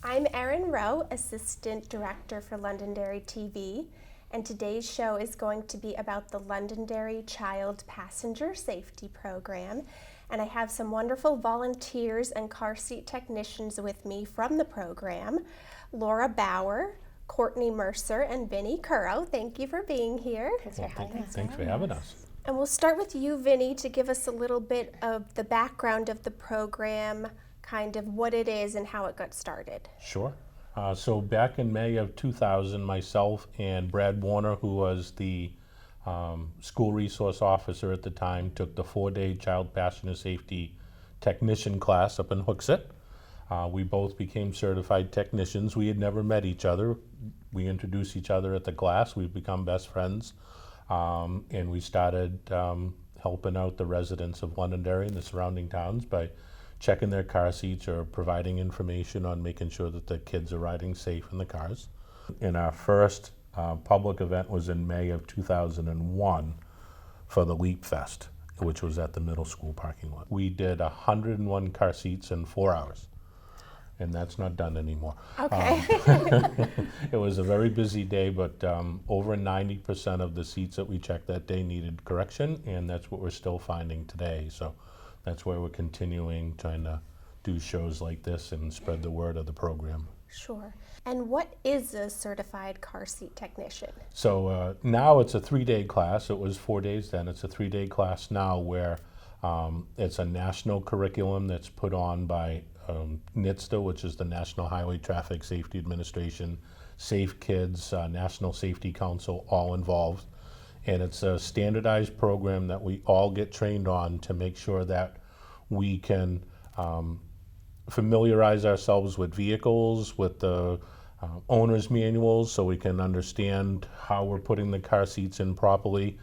I'm Erin Rowe, Assistant Director for Londonderry TV, and today's show is going to be about the Londonderry Child Passenger Safety Program. And I have some wonderful volunteers and car seat technicians with me from the program. Laura Bauer, Courtney Mercer, and Vinny Currow. Thank you for being here. Thanks for having us. And we'll start with you, Vinny, to give us a little bit of the background of the program, kind of what it is and how it got started. Sure. So back in May of 2000, myself and Brad Warner, who was the school resource officer at the time, took the 4-day child passenger safety technician class up in Hooksett. We both became certified technicians. We had never met each other. We introduced each other at the class. We've become best friends. And we started helping out the residents of Londonderry and the surrounding towns by checking their car seats or providing information on making sure that the kids are riding safe in the cars. And our first public event was in May of 2001 for the Leap Fest, which was at the middle school parking lot. We did 101 car seats in 4 hours. And that's not done anymore. Okay. It was a very busy day, but over 90% of the seats that we checked that day needed correction, and that's what we're still finding today. So that's why we're continuing trying to do shows like this and spread the word of the program. Sure. And what is a certified car seat technician? So now it's a 3-day class. It was 4 days then. It's a 3-day class now where it's a national curriculum that's put on by NHTSA, which is the National Highway Traffic Safety Administration, Safe Kids, National Safety Council, all involved. And it's a standardized program that we all get trained on to make sure that we can familiarize ourselves with vehicles, with the owner's manuals, so we can understand how we're putting the car seats in properly.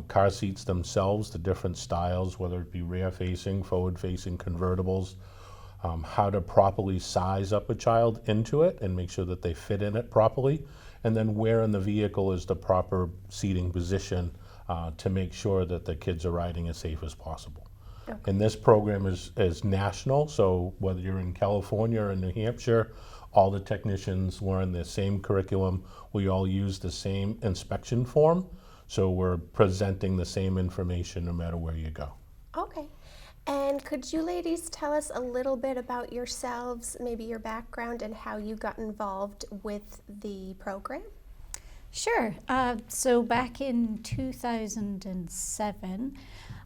Car seats themselves, the different styles, whether it be rear-facing, forward-facing, convertibles, how to properly size up a child into it and make sure that they fit in it properly, and then where in the vehicle is the proper seating position to make sure that the kids are riding as safe as possible. Okay. And this program is national, so whether you're in California or in New Hampshire, all the technicians learn the same curriculum. We all use the same inspection form, so we're presenting the same information no matter where you go. Okay. And could you ladies tell us a little bit about yourselves, maybe your background and how you got involved with the program? Sure. So back in 2007,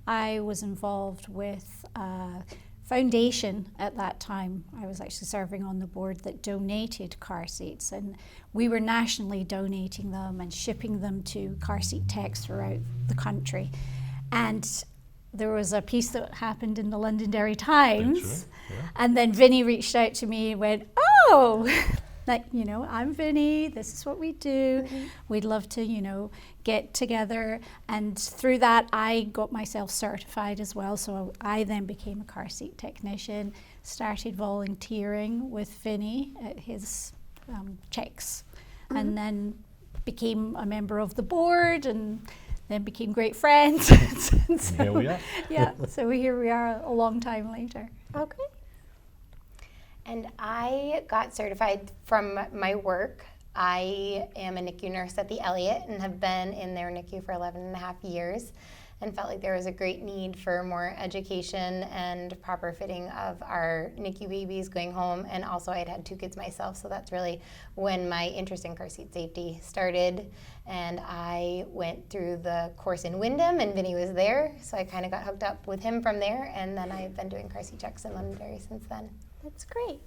I was involved with a foundation at that time. I was actually serving on the board that donated car seats, and we were nationally donating them and shipping them to car seat techs throughout the country. And there was a piece that happened in the Londonderry Times, Right. Yeah. and then Vinny reached out to me and went, oh, like, I'm Vinny, this is what we do. Mm-hmm. We'd love to, get together. And through that, I got myself certified as well. So I then became a car seat technician, started volunteering with Vinny at his checks, mm-hmm. and then became a member of the board and then became great friends. So, here we are. Yeah, so here we are a long time later. Okay. And I got certified from my work. I am a NICU nurse at the Elliott and have been in their NICU for 11 and a half years and felt like there was a great need for more education and proper fitting of our NICU babies going home. And also I had 2 kids myself, so that's really when my interest in car seat safety started. And I went through the course in Wyndham, and Vinny was there, so I kind of got hooked up with him from there, and then I've been doing car seat checks in Londonderry since then. That's great.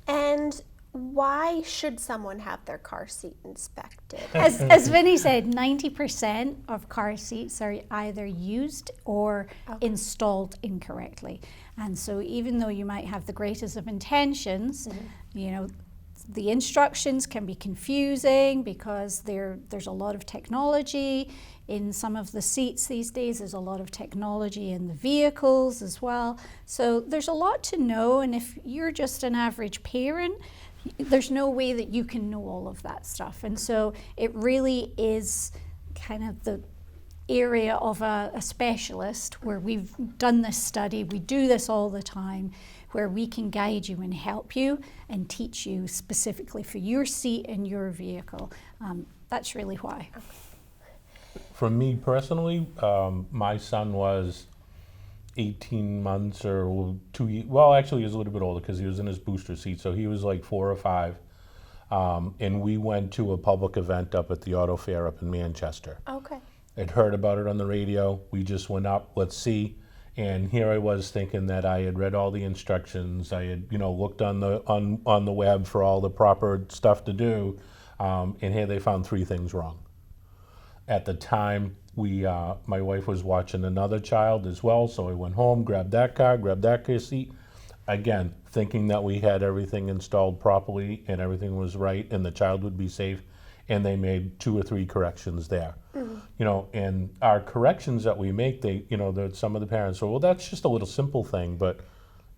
And why should someone have their car seat inspected? As Vinny said, 90% of car seats are either used or installed incorrectly. And so even though you might have the greatest of intentions, mm-hmm. The instructions can be confusing because there's a lot of technology in some of the seats these days. There's a lot of technology in the vehicles as well. So there's a lot to know, and if you're just an average parent, there's no way that you can know all of that stuff. And so it really is kind of area of a specialist where we've done this study, we do this all the time, where we can guide you and help you and teach you specifically for your seat and your vehicle. That's really why. For me personally, my son was 18 months or 2 years, well, actually he was a little bit older because he was in his booster seat, so he was like 4 or 5. And we went to a public event up at the auto fair up in Manchester. Okay. I'd heard about it on the radio. We just went up, let's see. And here I was thinking that I had read all the instructions. I had, looked on the web for all the proper stuff to do. And here they found 3 things wrong. At the time, my wife was watching another child as well, so I went home, grabbed that car seat. Again, thinking that we had everything installed properly and everything was right and the child would be safe, and they made 2 or 3 corrections there. And our corrections that we make, some of the parents say, well, that's just a little simple thing,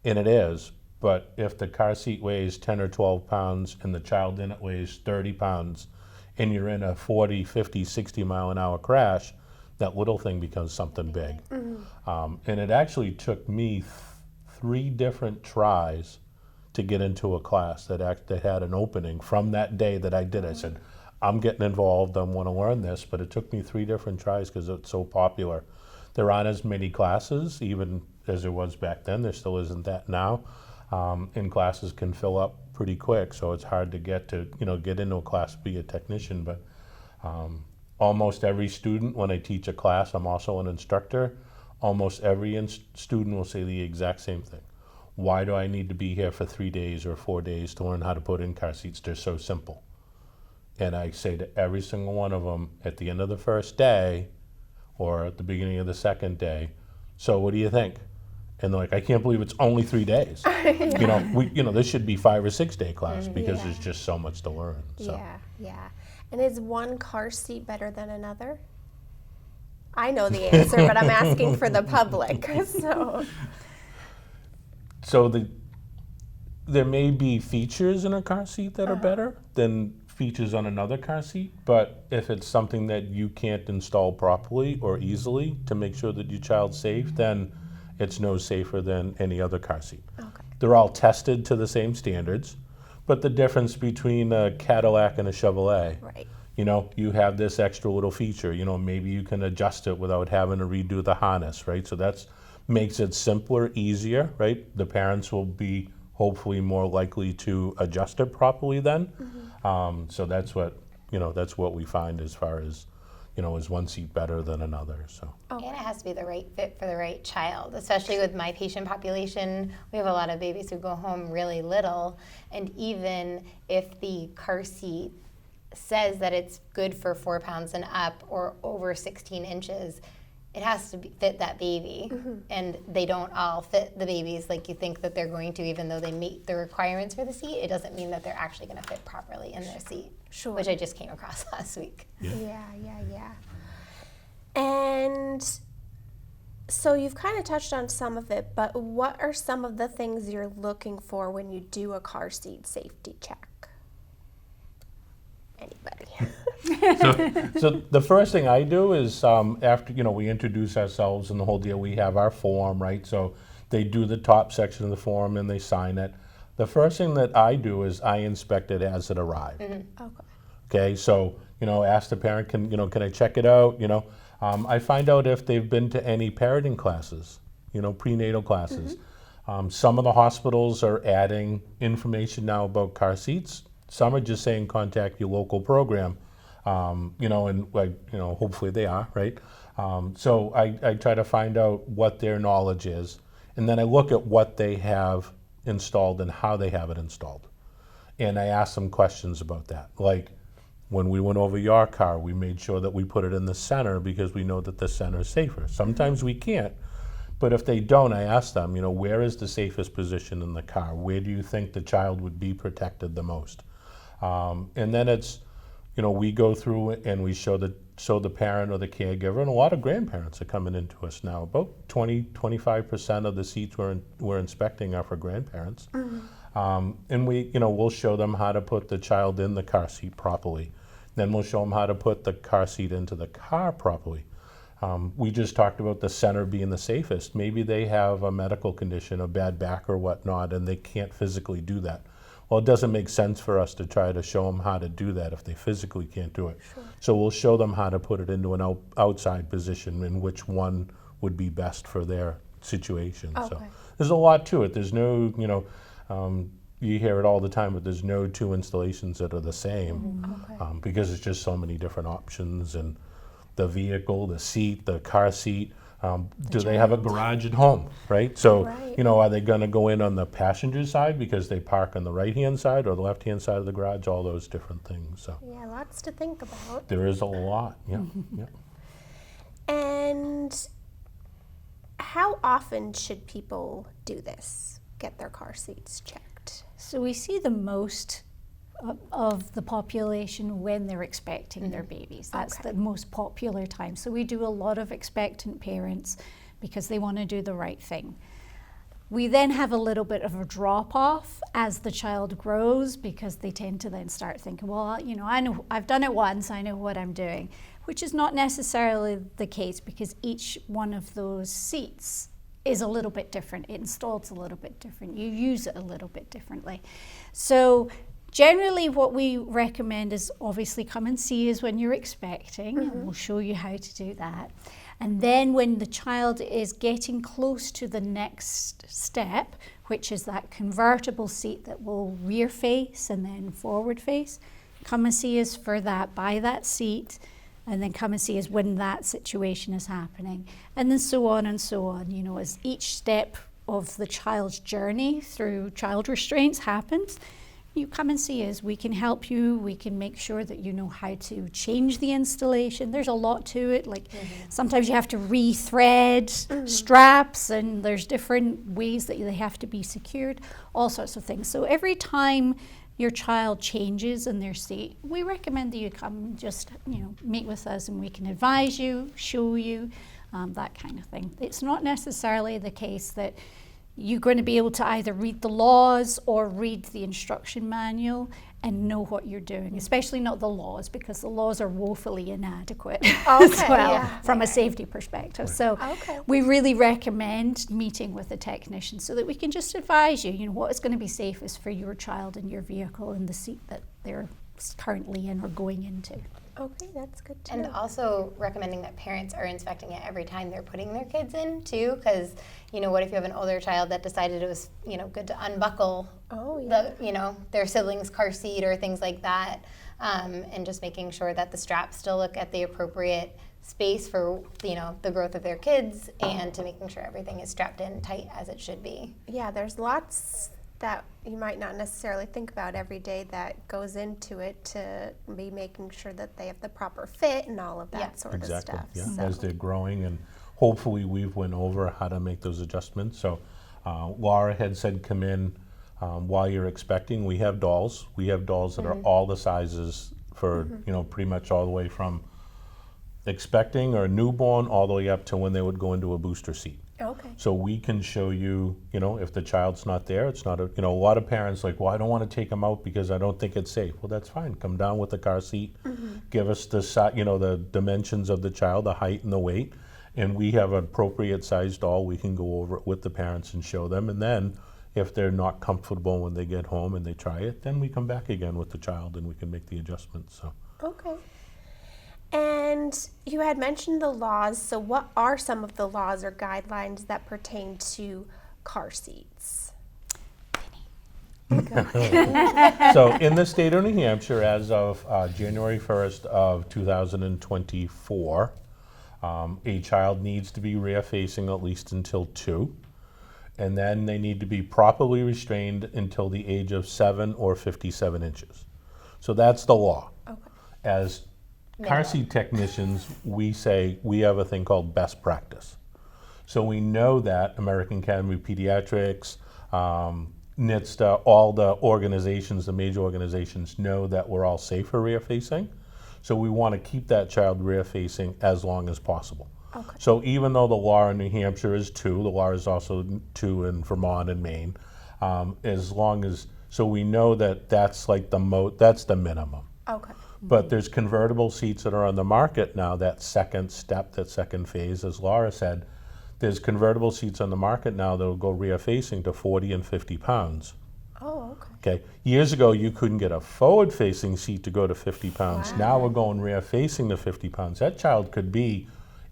and it is. But if the car seat weighs 10 or 12 pounds and the child in it weighs 30 pounds, and you're in a 40, 50, 60 mile an hour crash, that little thing becomes something big. And it actually took me 3 different tries to get into a class that had an opening from that day that I did. I said, I'm getting involved, I want to learn this, but it took me 3 different tries because it's so popular. There aren't as many classes, even as there was back then. There still isn't that now. And classes can fill up pretty quick, so it's hard to get into a class to be a technician. But almost every student, when I teach a class, I'm also an instructor, almost every student will say the exact same thing. Why do I need to be here for 3 days or 4 days to learn how to put in car seats? They're so simple. And I say to every single one of them at the end of the first day or at the beginning of the second day, so what do you think? And they're like, I can't believe it's only 3 days. This should be 5 or 6 day class because there's just so much to learn. So. Yeah. And is one car seat better than another? I know the answer, but I'm asking for the public. So there may be features in a car seat that are better than features on another car seat, but if it's something that you can't install properly or easily to make sure that your child's safe, then it's no safer than any other car seat. Okay. They're all tested to the same standards, but the difference between a Cadillac and a Chevrolet, Right. You have this extra little feature, maybe you can adjust it without having to redo the harness, right? So that's makes it simpler, easier, right? The parents will be hopefully more likely to adjust it properly then. So that's what we find as far as, is one seat better than another, so. Okay. And it has to be the right fit for the right child, especially with my patient population. We have a lot of babies who go home really little, and even if the car seat says that it's good for 4 pounds and up or over 16 inches, it has to fit that baby. And they don't all fit the babies like you think that they're going to, even though they meet the requirements for the seat. It doesn't mean that they're actually going to fit properly in their seat. Sure. Which I just came across last week. Yeah. And so you've kind of touched on some of it, but what are some of the things you're looking for when you do a car seat safety check? Anybody? So the first thing I do is after we introduce ourselves and the whole deal, we have our form, right? So they do the top section of the form and they sign it. The first thing that I do is I inspect it as it arrived. Okay, so ask the parent, can I check it out? I find out if they've been to any parenting classes, prenatal classes. Some of the hospitals are adding information now about car seats. Some are just saying contact your local program, and hopefully they are, right? So I try to find out what their knowledge is, and then I look at what they have installed and how they have it installed. And I ask them questions about that. Like when we went over your car, we made sure that we put it in the center because we know that the center is safer. Sometimes we can't, but if they don't, I ask them, where is the safest position in the car? Where do you think the child would be protected the most? And then it's, we go through and we show the parent or the caregiver, and a lot of grandparents are coming into us now. About 20-25% of the seats we're inspecting are for grandparents. And we'll show them how to put the child in the car seat properly. Then we'll show them how to put the car seat into the car properly. We just talked about the center being the safest. Maybe they have a medical condition, a bad back or whatnot, and they can't physically do that. Well, it doesn't make sense for us to try to show them how to do that if they physically can't do it. Sure. So we'll show them how to put it into an outside position and which one would be best for their situation. So Okay. there's a lot to it. There's no, you hear it all the time, but there's no two installations that are the same Okay. because it's just so many different options, and the vehicle, the seat, the car seat. Do they have a garage at home, right? So, Right. are they going to go in on the passenger side because they park on the right-hand side or the left-hand side of the garage? All those different things. So Yeah, lots to think about. there is a lot. Yeah, yeah. And how often should people do this? Get their car seats checked? So we see the most of the population when they're expecting their babies. That's Okay. the most popular time. So we do a lot of expectant parents because they want to do the right thing. We then have a little bit of a drop off as the child grows because they tend to then start thinking, well, I know I've done it once, I know what I'm doing, which is not necessarily the case because each one of those seats is a little bit different. It installs a little bit different. You use it a little bit differently. So generally what we recommend is obviously come and see us when you're expecting, and we'll show you how to do that. And then when the child is getting close to the next step, which is that convertible seat that will rear face and then forward face, come and see us for that, buy that seat, and then come and see us when that situation is happening. And then so on and so on, as each step of the child's journey through child restraints happens, you come and see us. We can help you. We can make sure that you know how to change the installation. There's a lot to it. Like sometimes you have to re-thread straps, and there's different ways that they have to be secured, all sorts of things. So every time your child changes in their seat, we recommend that you come just, meet with us and we can advise you, show you, that kind of thing. It's not necessarily the case that you're going to be able to either read the laws or read the instruction manual and know what you're doing, especially not the laws, because the laws are woefully inadequate as Okay, well yeah. from a safety perspective. So Okay. we really recommend meeting with a technician so that we can just advise you, what is going to be safest for your child and your vehicle and the seat that they're currently in or going into. Okay, that's good to And know. also recommending that parents are inspecting it every time they're putting their kids in too, because what if you have an older child that decided it was good to unbuckle Oh, yeah. their sibling's car seat or things like that, and just making sure that the straps still look at the appropriate space for the growth of their kids, and to making sure everything is strapped in tight as it should be. Yeah, there's lots that you might not necessarily think about every day that goes into it to be making sure that they have the proper fit and all of that Yeah. sort Exactly. of stuff. Yeah. So. As they're growing, and hopefully we've went over how to make those adjustments. So Laura had said come in while you're expecting. We have dolls. We have dolls that are all the sizes for pretty much all the way from expecting or newborn all the way up to when they would go into a booster seat. Okay. So we can show you, if the child's not there, it's not a lot of parents like, well, I don't want to take them out because I don't think it's safe. Well, that's fine. Come down with the car seat, give us the the dimensions of the child, the height and the weight, and we have an appropriate sized doll. We can go over it with the parents and show them, and then if they're not comfortable when they get home and they try it, then we come back again with the child and we can make the adjustments. So. Okay. And you had mentioned the laws. So what are some of the laws or guidelines that pertain to car seats? So in the state of New Hampshire, as of January 1st of 2024, a child needs to be rear facing at least until 2. And then they need to be properly restrained until the age of 7 or 57 inches. So that's the law. Okay. As car seat technicians, we say we have a thing called best practice. So we know that American Academy of Pediatrics, NHTSA, all the organizations, the major organizations know that we're all safe for rear facing. So we want to keep that child rear facing as long as possible. Okay. So even though the law in New Hampshire is 2, the law is also 2 in Vermont and Maine, so we know that that's like that's the minimum. Okay. But there's convertible seats that are on the market now, that second step, that second phase, as Laura said. There's convertible seats on the market now that will go rear facing to 40 and 50 pounds. Oh, okay. Okay. Years ago, you couldn't get a forward facing seat to go to 50 pounds. Wow. Now we're going rear facing to 50 pounds. That child could be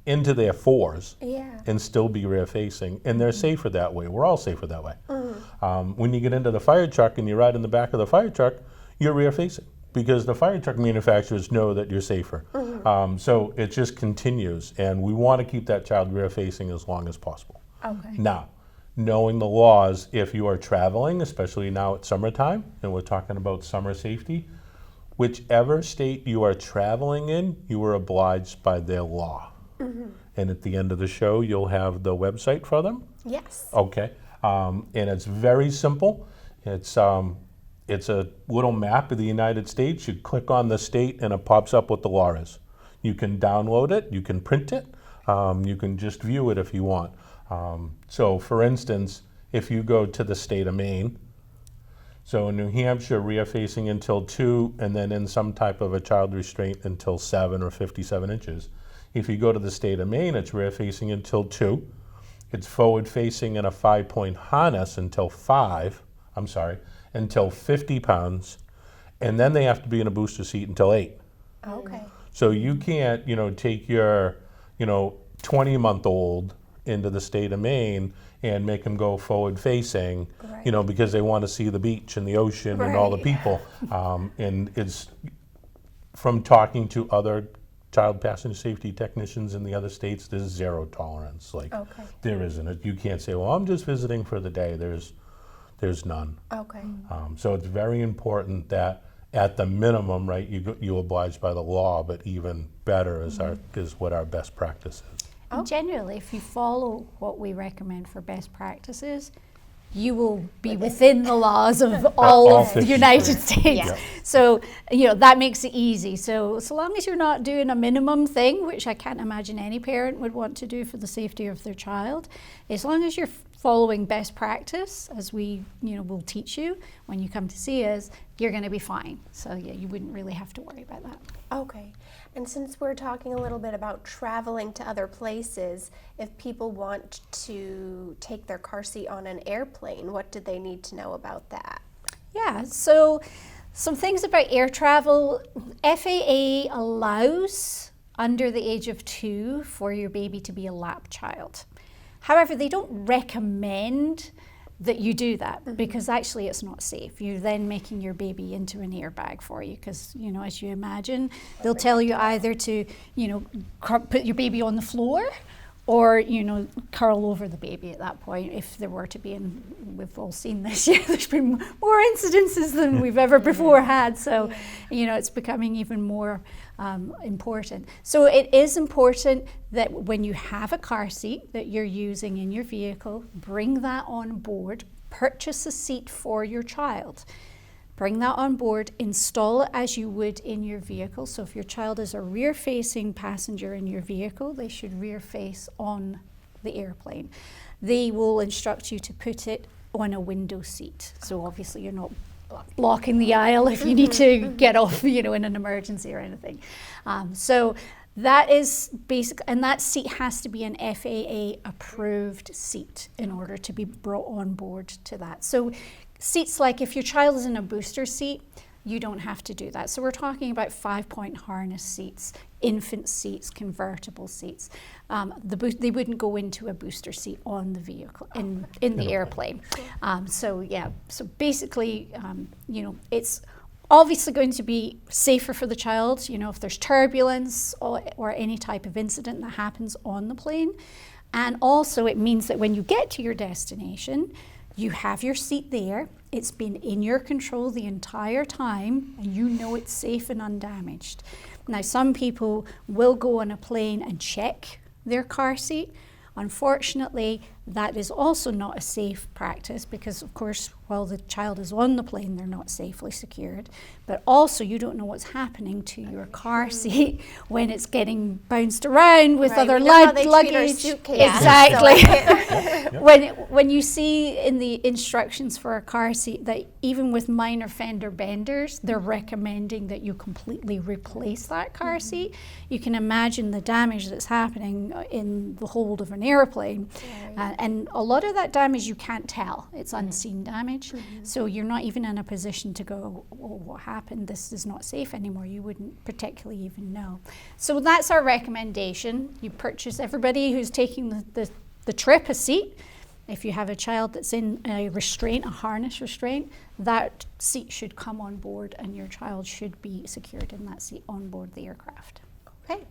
into their fours Yeah. and still be rear facing, and they're safer that way. We're all safer that way. When you get into the fire truck and you ride in the back of the fire truck, you're rear facing because the fire truck manufacturers know that you're safer. So it just continues, and we want to keep that child rear facing as long as possible. Okay. Now, knowing the laws, if you are traveling, especially now at summertime, and we're talking about summer safety, whichever state you are traveling in, you are obliged by their law. And at the end of the show, you'll have the website for them. Yes. Okay. And it's very simple. It's a little map of the United States. You click on the state and it pops up what the law is. You can download it, you can print it, you can just view it if you want. So for instance, if you go to the state of Maine, so in New Hampshire, rear facing until 2, and then in some type of a child restraint until 7 or 57 inches. If you go to the state of Maine, it's rear facing until 2. It's forward facing in a 5-point harness until 50 pounds. And then they have to be in a booster seat until 8. Okay. So you can't, take your, 20-month-old into the state of Maine and make them go forward facing, Right. because they want to see the beach and the ocean and all the Right. people. And it's from talking to other child passenger safety technicians in the other states, there's zero tolerance. Like Okay. there isn't. You can't say, well, I'm just visiting for the day. There's none. Okay. So it's very important that at the minimum, right, you oblige by the law, but even better is what our best practice is. And generally, if you follow what we recommend for best practices, you will be within the laws of all of the 50 United states. States. Yeah. So, that makes it easy. So long as you're not doing a minimum thing, which I can't imagine any parent would want to do for the safety of their child, as long as you're following best practice, as we, will teach you when you come to see us, you're going to be fine. So yeah, you wouldn't really have to worry about that. Okay. And since we're talking a little bit about traveling to other places, if people want to take their car seat on an airplane, what do they need to know about that? Yeah, so some things about air travel. FAA allows under the age of 2 for your baby to be a lap child. However, they don't recommend that you do that because actually it's not safe. You're then making your baby into an airbag for you because, as you imagine, they'll tell you either to, put your baby on the floor or, curl over the baby at that point if there were to be, and we've all seen this year, there's been more incidences than we've ever before had. So, it's becoming even more important. So it is important that when you have a car seat that you're using in your vehicle, bring that on board, purchase a seat for your child. Bring that on board, install it as you would in your vehicle. So if your child is a rear-facing passenger in your vehicle, they should rear face on the airplane. They will instruct you to put it on a window seat. So obviously you're not blocking the aisle if you need to get off, in an emergency or anything. So that is basic, and that seat has to be an FAA approved seat in order to be brought on board to that. So seats like if your child is in a booster seat, you don't have to do that. So we're talking about 5-point harness seats, infant seats, convertible seats. They wouldn't go into a booster seat on the vehicle, in the airplane. So basically, it's obviously going to be safer for the child, if there's turbulence or any type of incident that happens on the plane. And also it means that when you get to your destination, you have your seat there, it's been in your control the entire time, and it's safe and undamaged. Now, some people will go on a plane and check their car seat. Unfortunately, that is also not a safe practice because, of course, while the child is on the plane, they're not safely secured. But also, you don't know what's happening to your car seat when it's getting bounced around with other luggage. Exactly. So When you see in the instructions for a car seat that even with minor fender benders, they're recommending that you completely replace that car seat. You can imagine the damage that's happening in the hold of an airplane. And a lot of that damage you can't tell. It's unseen damage. So you're not even in a position to go, oh, what happened? This is not safe anymore. You wouldn't particularly even know. So that's our recommendation. You purchase, everybody who's taking the trip, a seat. If you have a child that's in a restraint, a harness restraint, that seat should come on board and your child should be secured in that seat on board the aircraft. Okay.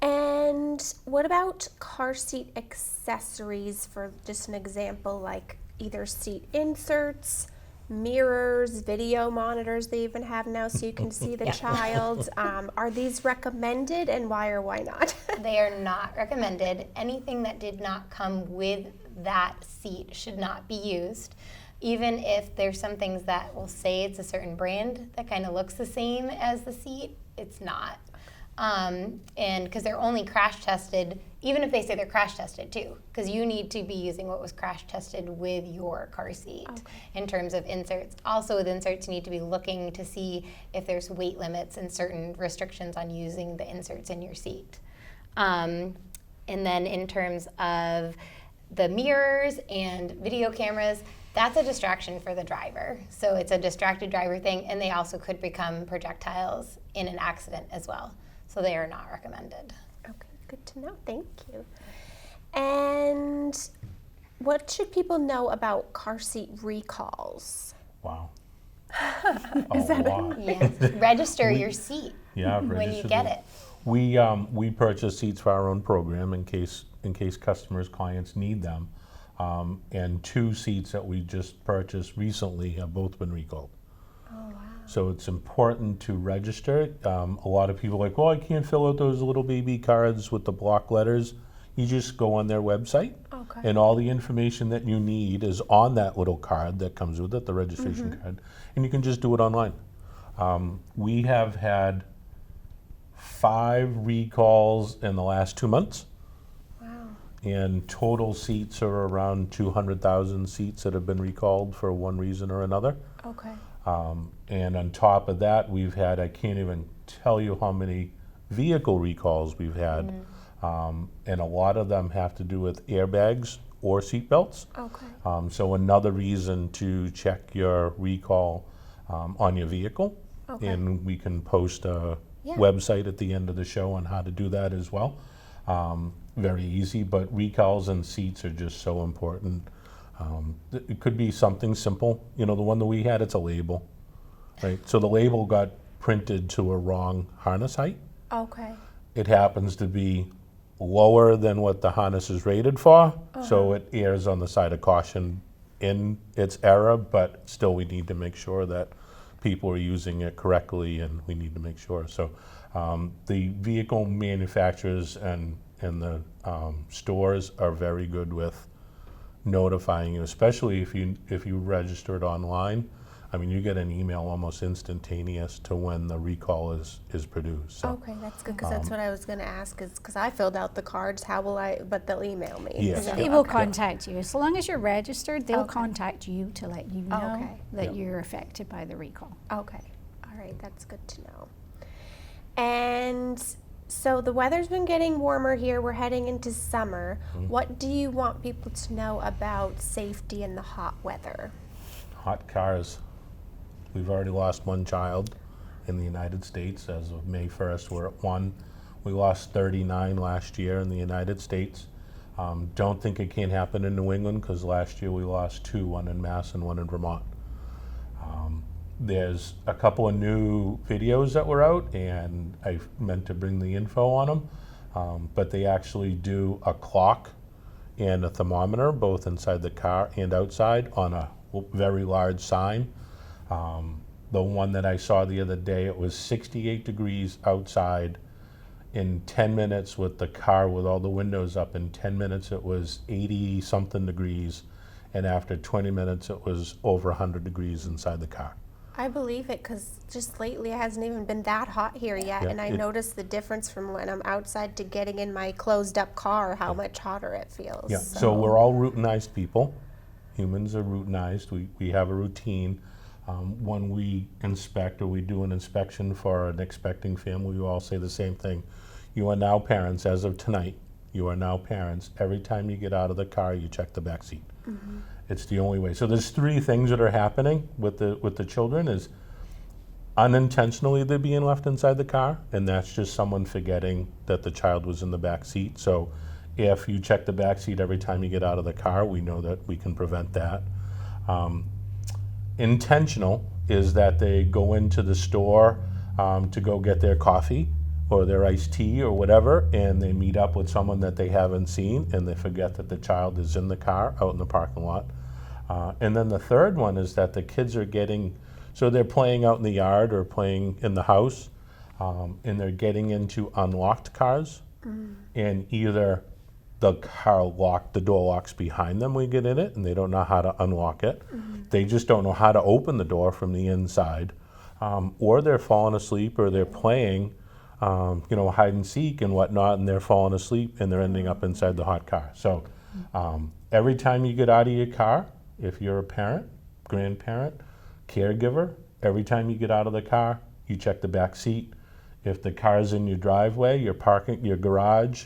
And what about car seat accessories, for just an example, like either seat inserts, mirrors, video monitors they even have now so you can see the child. Are these recommended, and why or why not? They are not recommended. Anything that did not come with that seat should not be used. Even if there's some things that will say it's a certain brand that kind of looks the same as the seat, it's not. And because they're only crash tested, even if they say they're crash tested too, because you need to be using what was crash tested with your car seat in terms of inserts. Also with inserts, you need to be looking to see if there's weight limits and certain restrictions on using the inserts in your seat. And then in terms of the mirrors and video cameras, that's a distraction for the driver. So it's a distracted driver thing, and they also could become projectiles in an accident as well. So they are not recommended. Okay, good to know. Thank you. And what should people know about car seat recalls? Wow. Is that Yes. Register your seat when you get it. We purchase seats for our own program in case customers, clients need them. And 2 seats that we just purchased recently have both been recalled. Oh, wow. So it's important to register it. A lot of people are like, well, I can't fill out those little baby cards with the block letters. You just go on their website, and all the information that you need is on that little card that comes with it, the registration card, and you can just do it online. We have had 5 recalls in the last 2 months. Wow. And total seats are around 200,000 seats that have been recalled for one reason or another. Okay. And on top of that, we've had, I can't even tell you how many vehicle recalls we've had. And a lot of them have to do with airbags or seatbelts. Okay. So another reason to check your recall on your vehicle. Okay. And we can post a website at the end of the show on how to do that as well. Very easy, but recalls and seats are just so important. It could be something simple. You know, the one that we had, it's a label, right? So the label got printed to a wrong harness height. Okay. It happens to be lower than what the harness is rated for, so it errs on the side of caution in its error, but still we need to make sure that people are using it correctly, and we need to make sure. So the vehicle manufacturers and the stores are very good with notifying you, especially if you register it online. I mean, you get an email almost instantaneous to when the recall is produced. So, Okay, that's good, because that's what I was going to ask, is because I filled out the cards, how will I, but they'll email me. Yes. So, They will contact you. So long as you're registered, they'll Okay. contact you to let you know Okay. that you're affected by the recall. Okay, all right, that's good to know. And so the weather's been getting warmer here. We're heading into summer. What do you want people to know about safety in the hot weather? hot cars. We've already lost 1 child in the United States. As of May 1st, we're at 1. We lost 39 last year in the United States. Don't think it can't happen in New England, because last year we lost 2, 1 in Mass and 1 in Vermont. There's a couple of new videos that were out, and I meant to bring the info on them, but they actually do a clock and a thermometer, both inside the car and outside, on a very large sign. The one that I saw the other day, it was 68 degrees outside In 10 minutes with the car with all the windows up, in 10 minutes it was 80 something degrees, and after 20 minutes it was over 100 degrees inside the car. I believe it because just lately it hasn't even been that hot here yet, Yeah, and I noticed the difference from when I'm outside to getting in my closed up car, how much hotter it feels. Yeah, so we're all routinized people. Humans are routinized. We have a routine. When we inspect or we do an inspection for an expecting family, we all say the same thing. You are now parents as of tonight. You are now parents. Every time you get out of the car, you check the back seat. It's the only way. So there's 3 things that are happening with the children is unintentionally they're being left inside the car, and that's just someone forgetting that the child was in the back seat. So if you check the back seat every time you get out of the car, we know that we can prevent that. Intentional is that they go into the store to go get their coffee or their iced tea or whatever, and they meet up with someone that they haven't seen, and they forget that the child is in the car out in the parking lot. And then the third one is that the kids are so they're playing out in the yard or playing in the house, and they're getting into unlocked cars, and either the door locks behind them when you get in it, and they don't know how to unlock it. They just don't know how to open the door from the inside, or they're falling asleep, or they're playing, hide and seek and whatnot, and they're falling asleep, and they're ending up inside the hot car. So every time you get out of your car, if you're a parent, grandparent, caregiver, every time you get out of the car, you check the back seat. If the car's in your driveway, your garage,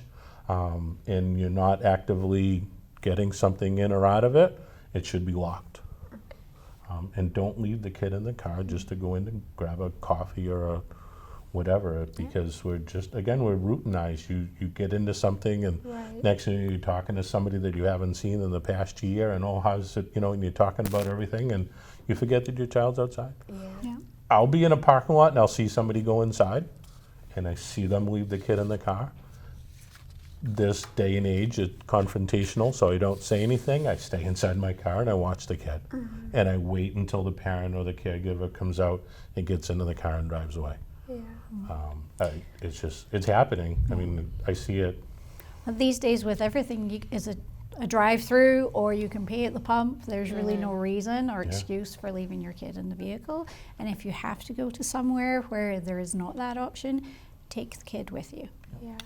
and you're not actively getting something in or out of it, it should be locked. And don't leave the kid in the car just to go in and grab a coffee or a whatever, because we're routinized. You get into something, and next thing you're talking to somebody that you haven't seen in the past year, and how's it, and you're talking about everything, and you forget that your child's outside. Yeah. I'll be in a parking lot and I'll see somebody go inside, and I see them leave the kid in the car. This day and age, it's confrontational, so I don't say anything. I stay inside my car and I watch the kid, and I wait until the parent or the caregiver comes out and gets into the car and drives away. It's happening. I mean, I see it. These days with everything is a drive-through, or you can pay at the pump. There's really no reason or excuse for leaving your kid in the vehicle. And if you have to go to somewhere where there is not that option, take the kid with you. Yeah.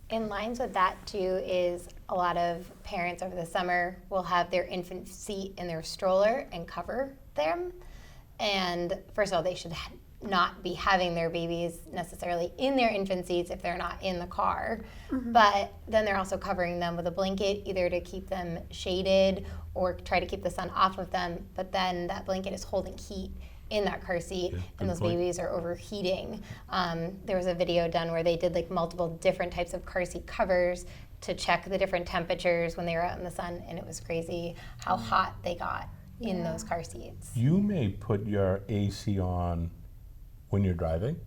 In lines with that too is a lot of parents over the summer will have their infant seat in their stroller and cover them. And first of all, they should not be having their babies necessarily in their infant seats if they're not in the car. But then they're also covering them with a blanket, either to keep them shaded or try to keep the sun off of them. But then that blanket is holding heat in that car seat, and those babies are overheating. There was a video done where they did like multiple different types of car seat covers to check the different temperatures when they were out in the sun, and it was crazy how hot they got in those car seats. You may put your AC on when you're driving,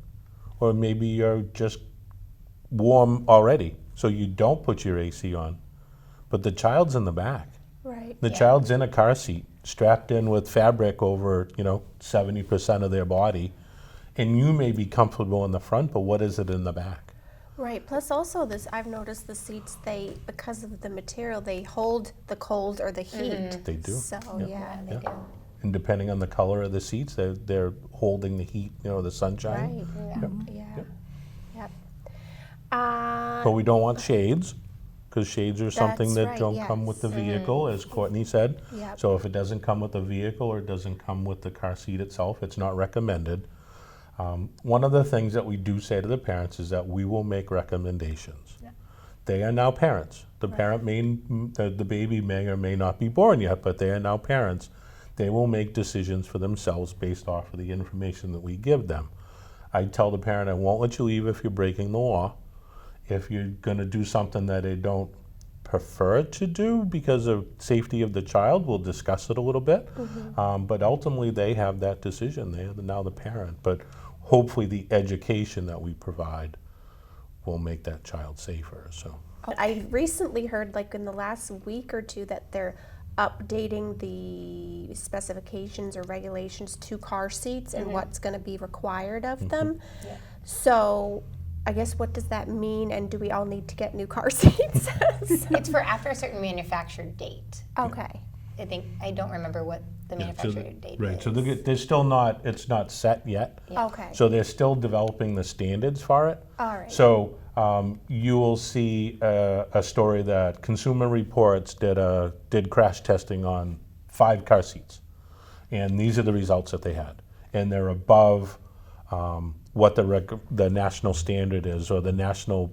or maybe you're just warm already, so you don't put your AC on, but the child's in the back. Right. The child's in a car seat, strapped in with fabric over, 70% of their body, and you may be comfortable in the front, but what is it in the back? Right. Plus, also I've noticed the seats, because of the material, they hold the cold or the heat. They do. So They do. And depending on the color of the seats, they're holding the heat, the sunshine. Right. Yep. But we don't want shades, because shades are something That's that right, don't come with the vehicle, as Courtney said. Yep. So if it doesn't come with the vehicle or it doesn't come with the car seat itself, it's not recommended. One of the things that we do say to the parents is that we will make recommendations. They are now parents. The the baby may or may not be born yet, but they are now parents. They will make decisions for themselves based off of the information that we give them. I tell the parent, I won't let you leave if you're breaking the law. If you're going to do something that I don't prefer to do because of safety of the child, we'll discuss it a little bit. But ultimately, they have that decision. They are now the parent. But hopefully, the education that we provide will make that child safer. So I recently heard, like in the last week or two, that they're updating the specifications or regulations to car seats and what's going to be required of them. So I guess what does that mean, and do we all need to get new car seats? It's for after a certain manufactured date. Okay. I don't remember what the Yeah, so manufactured date right, is. so they're still not, it's not set yet. Yeah. Okay. So they're still developing the standards for it. All right. So you will see a story that Consumer Reports did crash testing on 5 car seats, and these are the results that they had, and they're above what the national standard is, or the national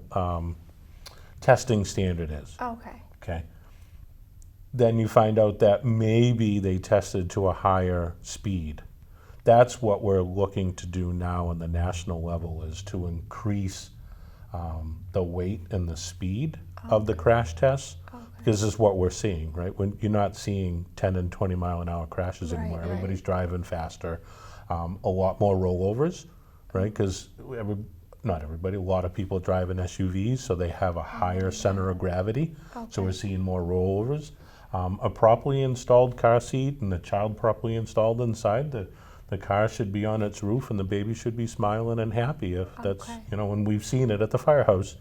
testing standard is. Okay. Okay. Then you find out that maybe they tested to a higher speed. That's what we're looking to do now on the national level, is to increase the weight and the speed of the crash tests, because this is what we're seeing, right? When you're not seeing 10 and 20 mile an hour crashes Right, anymore. right. Everybody's driving faster, a lot more rollovers, right? Because not everybody, a lot of people drive in SUVs, so they have a higher center of gravity. So we're seeing more rollovers. A properly installed car seat and the child properly installed inside, the car should be on its roof and the baby should be smiling and happy. If that's, Okay. and we've seen it at the firehouse,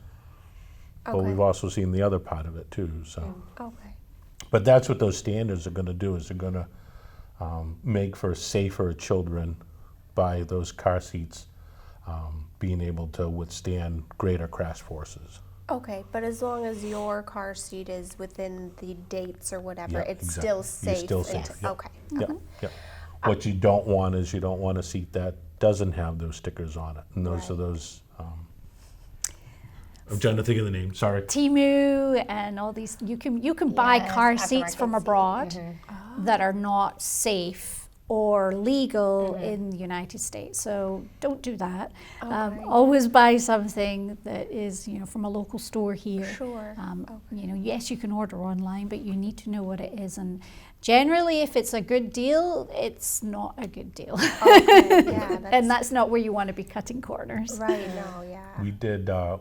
but Okay. we've also seen the other part of it too. So, Okay. but that's what those standards are going to do, is they're going to make for safer children by those car seats being able to withstand greater crash forces. Okay, but as long as your car seat is within the dates or whatever, Yeah, it's exactly. still You're safe. still safe, and- yep. Okay. Yep, yep. What you don't want is, you don't want a seat that doesn't have those stickers on it, and those are those. I'm trying to think of the name. Sorry. Timu and all these, you can buy Yes, car seats aftermarket from seat. abroad that are not safe or legal in the United States. So don't do that. Always buy something that is, from a local store here. Sure. Yes, you can order online, but you need to know what it is. And generally, if it's a good deal, it's not a good deal. Okay, yeah, And that's not where you want to be cutting corners. right. No, yeah. We did a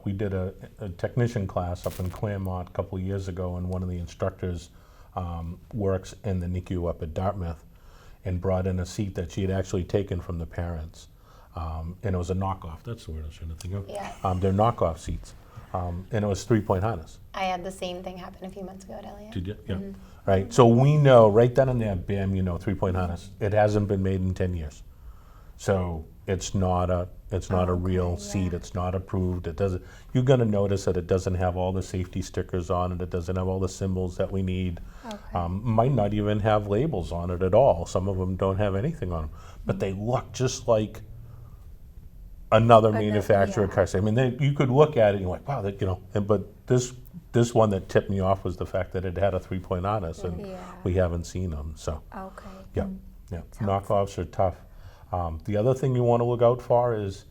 technician class up in Claremont a couple of years ago, and one of the instructors works in the NICU up at Dartmouth, and brought in a seat that she had actually taken from the parents, and it was a knockoff. That's the word I was trying to think of. Yeah. They're knockoff seats, and it was 3-point harness. I had the same thing happen a few months ago at Elliott. Did you? Yeah. Right. So we know right then and there, bam, 3-point harness. It hasn't been made in 10 years, so it's not a real seat. It's not approved. It doesn't. You're going to notice that it doesn't have all the safety stickers on it. It doesn't have all the symbols that we need. Might not even have labels on it at all. Some of them don't have anything on them, but they look just like another manufacturer car seat. I mean, you could look at it and you're like, wow, but this one that tipped me off was the fact that it had a 3-point harness, and we haven't seen them. So Okay. yeah, knockoffs are tough. The other thing you want to look out for is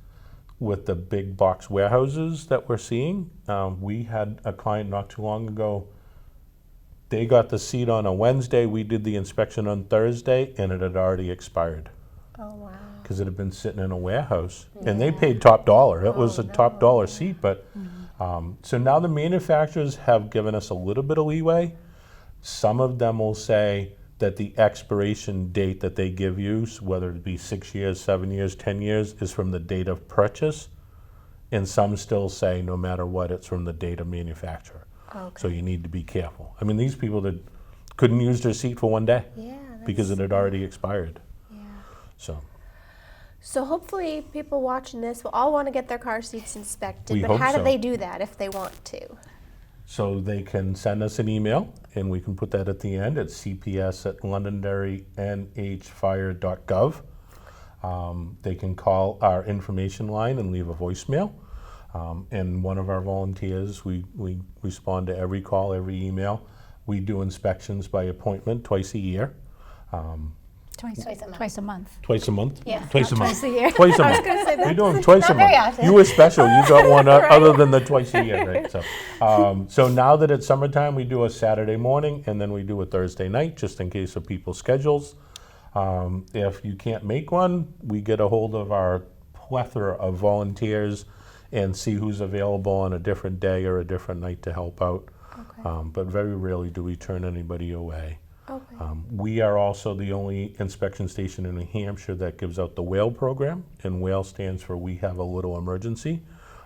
with the big box warehouses that we're seeing. We had a client not too long ago. They got the seat on a Wednesday. We did the inspection on Thursday, and it had already expired Oh, wow. because it had been sitting in a warehouse, and they paid top dollar. It was a top dollar seat, but so now the manufacturers have given us a little bit of leeway. Some of them will say that the expiration date that they give you, whether it be 6 years, 7 years, 10 years, is from the date of purchase, and some still say no matter what, it's from the date of manufacture. So you need to be careful. I mean, these people that couldn't use their seat for one day because it had already expired. So hopefully people watching this will all want to get their car seats inspected, We but hope how so. do they do that if they want to? So they can send us an email, and we can put that at the end at cps@londonderrynhfire.gov. They can call our information line and leave a voicemail. And one of our volunteers, we respond to every call, every email. We do inspections by appointment twice a year. Twice a month. Twice a month? Yeah. Twice a month. Twice a year. Twice a I was month. going to say We that. do them twice a Not very month. often. You were special. You got one other than the twice a year, right? So now that it's summertime, we do a Saturday morning, and then we do a Thursday night, just in case of people's schedules. If you can't make one, we get a hold of our plethora of volunteers and see who's available on a different day or a different night to help out. But very rarely do we turn anybody away. Okay. We are also the only inspection station in New Hampshire that gives out the WHALE program, and WHALE stands for We Have a Little Emergency.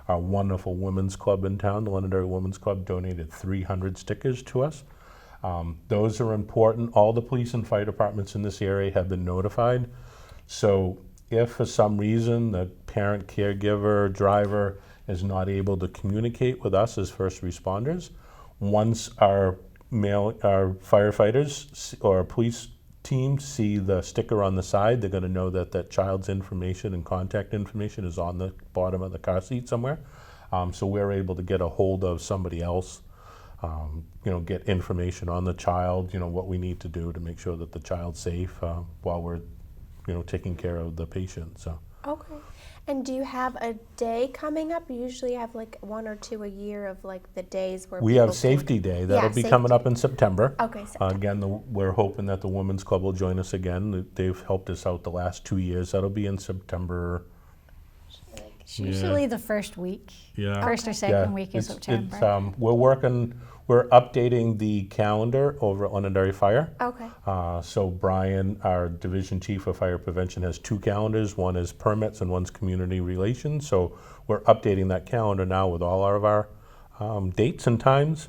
Our wonderful women's club in town, the Londonderry Women's Club, donated 300 stickers to us. Those are important. All the police and fire departments in this area have been notified. So if for some reason the parent, caregiver, driver is not able to communicate with us as first responders, once our firefighters or police team see the sticker on the side, they're going to know that that child's information and contact information is on the bottom of the car seat somewhere. So we're able to get a hold of somebody else, get information on the child, what we need to do to make sure that the child's safe while we're, taking care of the patient. So. Okay. And do you have a day coming up? You usually have like 1 or 2 a year of like the days where we have Safety Day. That'll be coming up in September. Okay, September. Again, we're hoping that the Women's Club will join us again. They've helped us out the last 2 years. That'll be in September. It's usually the first week. Yeah. First or second week of September. We're updating the calendar over at Londonderry Fire. Okay. So Brian, our division chief of fire prevention, has 2 calendars. One is permits and one's community relations. So we're updating that calendar now with all of our dates and times,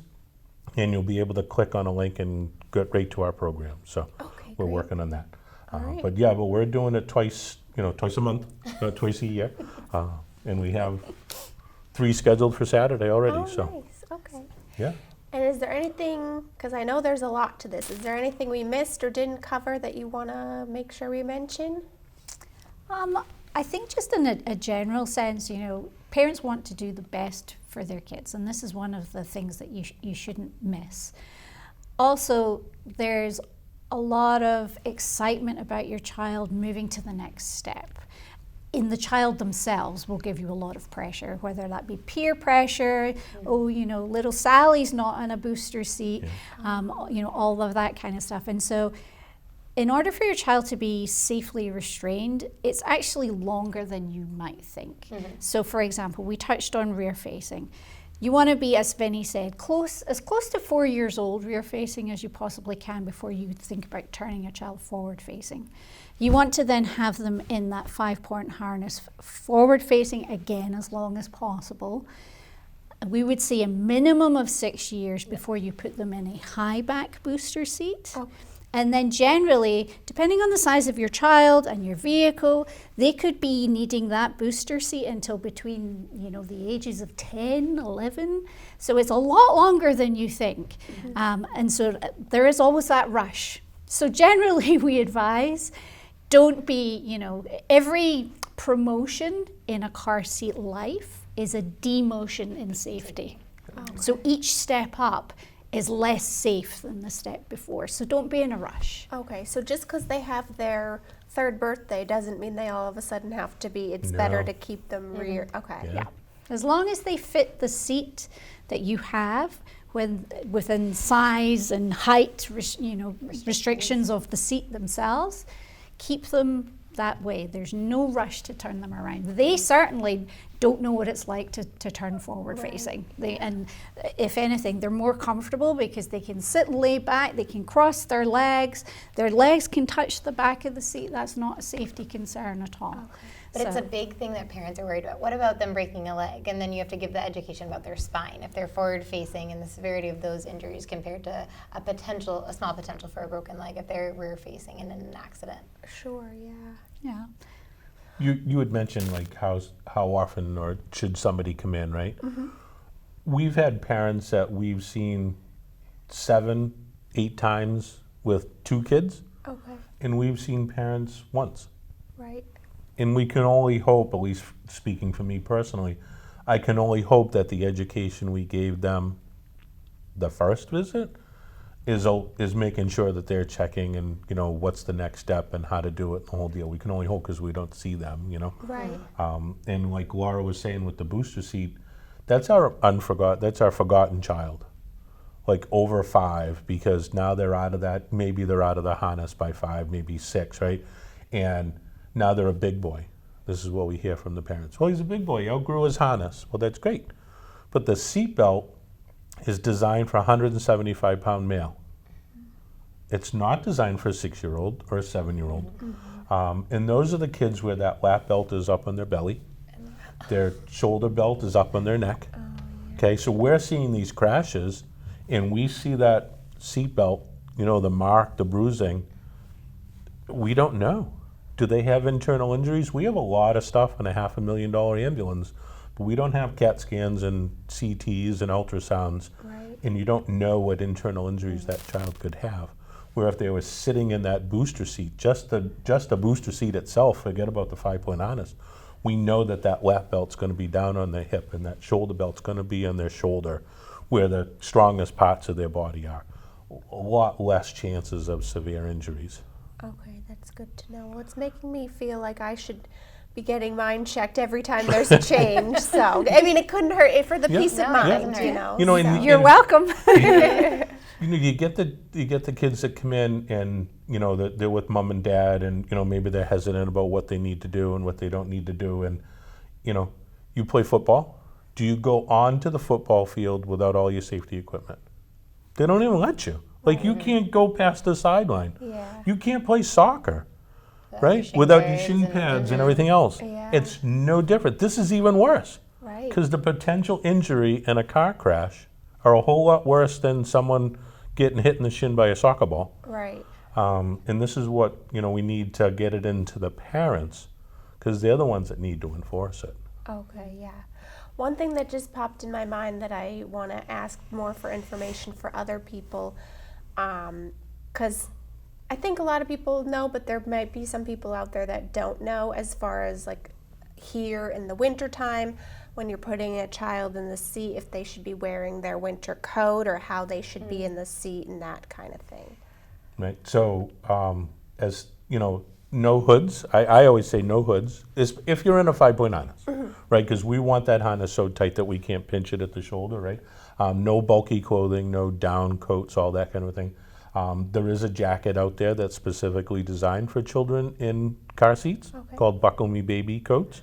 and you'll be able to click on a link and get right to our program. So we're working on that. Right. But we're doing it twice a month, twice a year, and we have 3 scheduled for Saturday already. Oh, so nice. Okay. yeah. And is there anything, because I know there's a lot to this, is there anything we missed or didn't cover that you want to make sure we mention? I think just in a general sense, parents want to do the best for their kids, and this is one of the things that you shouldn't miss. Also, there's a lot of excitement about your child moving to the next step. In the child themselves will give you a lot of pressure, whether that be peer pressure, little Sally's not on a booster seat, all of that kind of stuff. And so in order for your child to be safely restrained, it's actually longer than you might think. Mm-hmm. So for example, we touched on rear facing. You want to be, as Vinny said, as close to 4 years old rear facing as you possibly can before you think about turning a child forward facing. You want to then have them in that 5-point harness forward facing again as long as possible. We would see a minimum of 6 years before you put them in a high back booster seat. Oh. And then generally, depending on the size of your child and your vehicle, they could be needing that booster seat until between, the ages of 10, 11. So it's a lot longer than you think. Mm-hmm. And so there is always that rush. So generally we advise, don't be, every promotion in a car seat life is a demotion in safety. Okay. So each step up is less safe than the step before. So don't be in a rush. Okay, so just because they have their 3rd birthday doesn't mean they all of a sudden have to be, it's better to keep them rear. Okay. Yeah. As long as they fit the seat that you have within size and height, restrictions of the seat themselves, keep them that way. There's no rush to turn them around. They certainly don't know what it's like to turn forward facing. And if anything, they're more comfortable because they can sit and lay back, they can cross their legs can touch the back of the seat. That's not a safety concern at all. Okay. But it's a big thing that parents are worried about. What about them breaking a leg? And then you have to give the education about their spine, if they're forward facing, and the severity of those injuries compared to a small potential for a broken leg if they're rear facing and in an accident. Sure, yeah. Yeah. You had mentioned like how often or should somebody come in, right? Mm-hmm. We've had parents that we've seen 7, 8 times with 2 kids. Okay. And we've seen parents once. Right. And we can only hope, at least speaking for me personally, I can only hope that the education we gave them the first visit is making sure that they're checking and, what's the next step and how to do it, the whole deal. We can only hope because we don't see them, Right. And like Laura was saying with the booster seat, that's our forgotten child. Like over 5, because now they're out of that, maybe they're out of the harness by 5, maybe 6, right? And now they're a big boy. This is what we hear from the parents. Well, he's a big boy, he outgrew his harness. Well, that's great. But the seatbelt is designed for a 175-pound male. It's not designed for a 6-year-old or a 7-year-old. Mm-hmm. And those are the kids where that lap belt is up on their belly. their shoulder belt is up on their neck. Okay, so we're seeing these crashes, and we see that seat belt, the mark, the bruising. We don't know. Do they have internal injuries? We have a lot of stuff in a $500,000 ambulance, but we don't have CAT scans and CTs and ultrasounds, Right. and you don't know what internal injuries that child could have. Where if they were sitting in that booster seat, just the booster seat itself, forget about the 5-point harness, we know that lap belt's going to be down on their hip and that shoulder belt's going to be on their shoulder, where the strongest parts of their body are. A lot less chances of severe injuries. Okay, that's good to know. Well, it's making me feel like I should be getting mine checked every time there's a change. So, I mean, it couldn't hurt for the Yeah. peace of No, it mind, doesn't hurt. And You're welcome. you get the kids that come in and they're with mom and dad, and maybe they're hesitant about what they need to do and what they don't need to do, and you play football. Do you go onto the football field without all your safety equipment? They don't even let you. Like, you can't go past the sideline. Yeah. You can't play soccer, Without right? your Without your pads shin and- pads and everything else. Yeah. It's no different. This is even worse. Right. Because the potential injury in a car crash are a whole lot worse than someone getting hit in the shin by a soccer ball. Right. And this is what we need to get it into the parents, because they're the ones that need to enforce it. Okay, yeah. One thing that just popped in my mind that I want to ask more for information for other people, because I think a lot of people know, but there might be some people out there that don't know, as far as like here in the wintertime, when you're putting a child in the seat, if they should be wearing their winter coat or how they should be in the seat and that kind of thing. Right. So, as no hoods. I always say no hoods. If you're in a 5-point harness, right? Because we want that harness so tight that we can't pinch it at the shoulder, right? No bulky clothing, no down coats, all that kind of thing. There is a jacket out there that's specifically designed for children in car seats called Buckle Me Baby coats.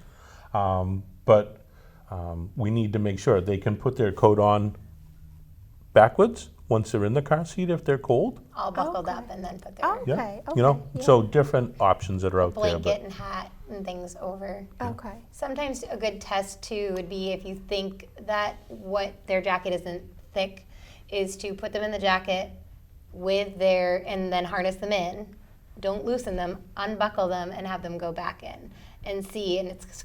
But we need to make sure they can put their coat on backwards once they're in the car seat if they're cold. All buckled up and then put their Okay. So different options that are out there. blanket and hat and things over. Okay. Sometimes a good test too would be, if you think that what their jacket isn't thick, is to put them in the jacket with and then harness them in. Don't loosen them, unbuckle them, and have them go back in and see. And it's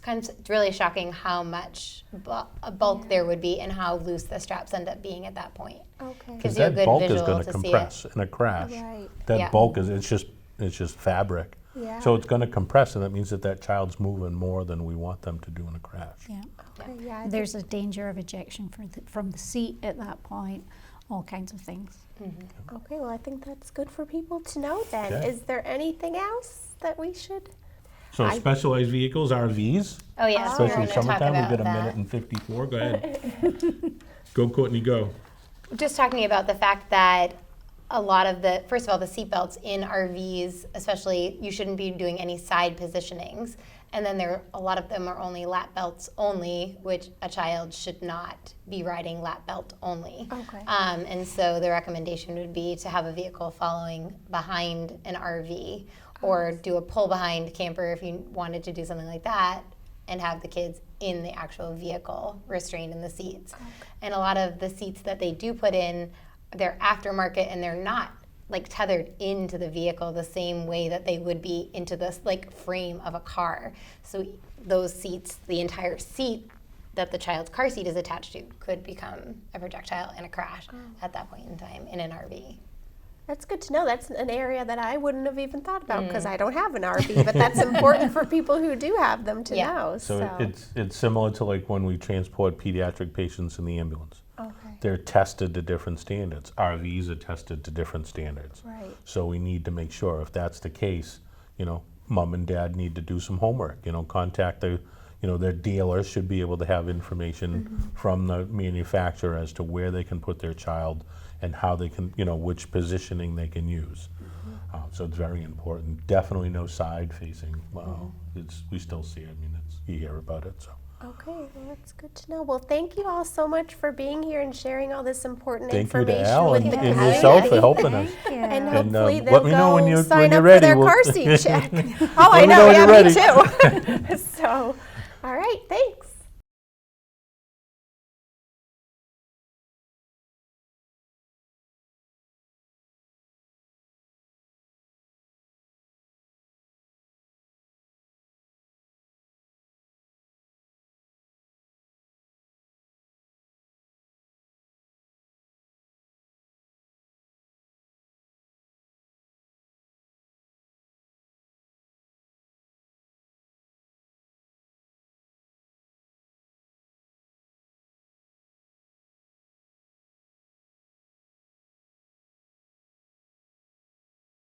really shocking how much bulk there would be and how loose the straps end up being at that point. Okay. Because Gives you a that good bulk is visual going to to see compress in a crash. Right. That Yeah. bulk it's just fabric. Yeah. So it's going to compress, and that means that child's moving more than we want them to do in a crash. Yeah. Okay, yeah. I think- There's a danger of ejection from the seat at that point, all kinds of things. Okay, well, I think that's good for people to know then. Yeah. Is there anything else that we should? So specialized vehicles, RVs, Oh yes, we're especially going to talk summertime, about we've got a that. minute and 54. Go ahead. Go, Courtney, go. Just talking about the fact that a lot of first of all, the seatbelts in RVs, especially, you shouldn't be doing any side positionings. And then a lot of them are only lap belts only, which a child should not be riding lap belt only. Okay. And so the recommendation would be to have a vehicle following behind an RV, or do a pull behind camper if you wanted to do something like that, and have the kids in the actual vehicle restrained in the seats. And a lot of the seats that they do put in, they're aftermarket, and they're not like tethered into the vehicle the same way that they would be into this like frame of a car. So those seats, the entire seat that the child's car seat is attached to, could become a projectile in a crash at that point in time in an RV. That's good to know. That's an area that I wouldn't have even thought about because I don't have an RV, but that's important for people who do have them to Yeah. know. So it's similar to like when we transport pediatric patients in the ambulance. Okay. They're tested to different standards. RVs are tested to different standards. Right. So we need to make sure if that's the case, mom and dad need to do some homework, contact their dealer should be able to have information from the manufacturer as to where they can put their child and how they can, which positioning they can use. So it's very important. Definitely no side facing. We still see it. I mean, you hear about it. So. Okay, well, that's good to know. Well, thank you all so much for being here and sharing all this important Thank you information to Al with and, the and community. yourself for helping us. And And, hopefully they'll let me know when go you- sign when up you're for ready. their We'll- car seat check. Oh, Let I me know know, when yeah, you're me too. So, all right, thanks.